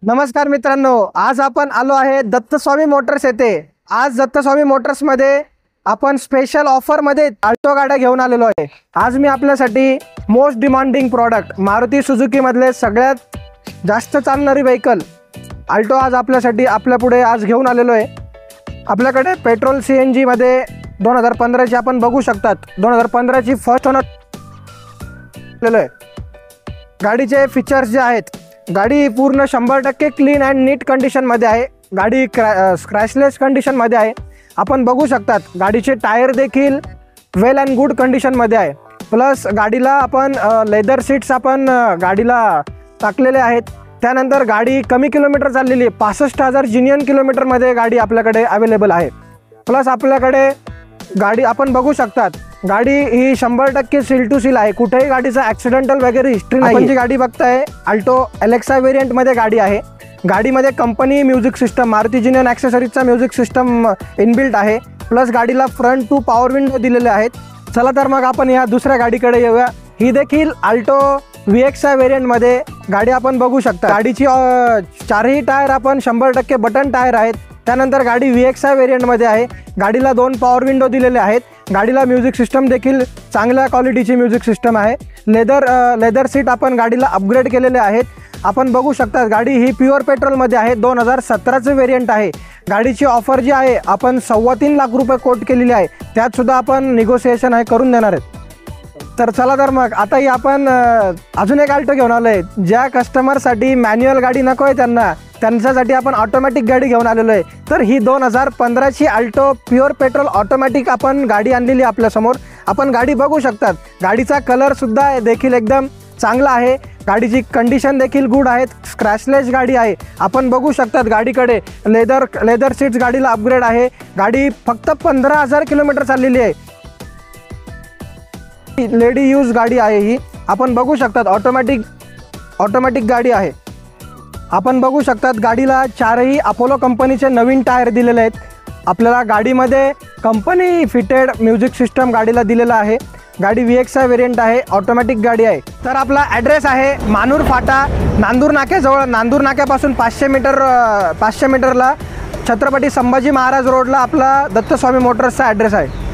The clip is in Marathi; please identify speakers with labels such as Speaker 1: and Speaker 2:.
Speaker 1: नमस्कार मित्रांनो, आज आपण आलो आहे दत्तस्वामी मोटर्स येथे। आज दत्तस्वामी मोटर्स मध्ये आपण स्पेशल ऑफर मध्ये अल्टो गाड्या घेऊन आलेलो आहे। आज मी आपल्यासाठी most demanding product Maruti Suzuki मधले सगळ्यात जास्त चालणारी व्हेकल अल्टो आज आपल्यासाठी आपल्या पुढे आज घेऊन आलेलो आहे। आपल्याकडे पेट्रोल सीएनजी मध्ये 2015 ची आपण बघू शकतात, 2015 ची फर्स्ट ओनर आलेलो आहे। गाडीचे फीचर्स जे आहेत, गाडी पूर्ण 100% क्लीन अँड नीट कंडिशन मध्ये आहे। गाडी स्क्रॅचलेस कंडिशन मध्ये आहे। आपण बघू शकतात गाडीचे टायर देखील वेल अँड गुड कंडिशन मध्ये आहे। प्लस गाडीला आपण लेदर सीट्स आपण गाडीला टाकलेले आहेत। त्यानंतर गाडी कमी किलोमीटर चाललेली आहे, 65,000 जिनियन किलोमीटर मध्ये गाडी आपल्याकडे अवेलेबल आहे। प्लस आपल्याकडे गाडी आपण बघू शकतात, गाडी ही 100% सील टू सील आहे। कुठेही गाडीचा ॲक्सिडेंटल वगैरे हिस्ट्री नाही। आपण जी गाडी बघताय अल्टो एलेक्सा वेरियंट मध्ये गाडी आहे। गाडीमध्ये company music system Maruti genuine ॲक्सेसरीजचा म्युझिक सिस्टम इनबिल्ट आहे। प्लस गाडीला फ्रंट टू पॉवर विंडो दिलेले आहेत। चला तर मग आपण या दुसऱ्या गाडीकडे येऊया। ही देखील अल्टो VXI वेरियंट मध्ये गाडी आपण बघू शकता। गाडीची चारही टायर आपण 100% बटन टायर आहेत। त्यानंतर गाडी VXI वेरियंट मध्ये आहे। गाडीला 2 पॉवर विंडो दिलेले आहेत। गाडीला म्युझिक सिस्टम देखील चांगल्या क्वालिटीची म्युझिक सिस्टम आहे। लेदर सीट आपण गाडीला अपग्रेड केलेले आहेत। आपण बघू शकता गाडी ही प्युअर पेट्रोल मध्ये आहे। 2017चे वेरियंट आहे। गाडीची ऑफर जी आहे आपण 3.25 लाख रुपये कोट केलेली आहे। त्यात सुद्धा आपण निगोसिएशन आहे करून देणार आहेत। तर चला तर मग आता ही आपण अजून एक अल्टो घेऊन आलोय। ज्या कस्टमरसाठी मॅन्युअल गाडी नको आहे त्यांच्यासाठी आपण ऑटोमॅटिक गाडी घेऊन आलेलो आहे। तर ही 2015 ची अल्टो प्युअर पेट्रोल ऑटोमॅटिक आपण गाडी आणलेली आपल्या समोर। आपण गाडी बघू शकतात, गाडीचा कलर सुद्धा देखील एकदम चांगला आहे। गाडीची कंडिशन देखील गुड आहे, स्क्रॅचलेस गाडी आहे। आपण बघू शकतात गाडीकडे लेदर सीट्स गाडीला अपग्रेड आहे। गाडी फक्त 15,000 किलोमीटर चाललेली आहे। लेडी यूज गाडी आहे ही। आपण बघू शकतात ऑटोमॅटिक गाडी आहे। आपण बघू शकतात गाडीला चारही अपोलो कंपनीचे नवीन टायर दिलेले आहेत। आपल्याला गाडीमध्ये कंपनी फिटेड म्युझिक सिस्टम गाडीला दिलेला आहे। गाडी VXI वेरियंट आहे, ऑटोमॅटिक गाडी आहे। तर आपला ॲड्रेस आहे मानूर फाटा, नांदूर नाक्याजवळ। नांदूर नाक्यापासून 500 मीटरला छत्रपती संभाजी महाराज रोडला आपला दत्तस्वामी मोटर्सचा ॲड्रेस आहे।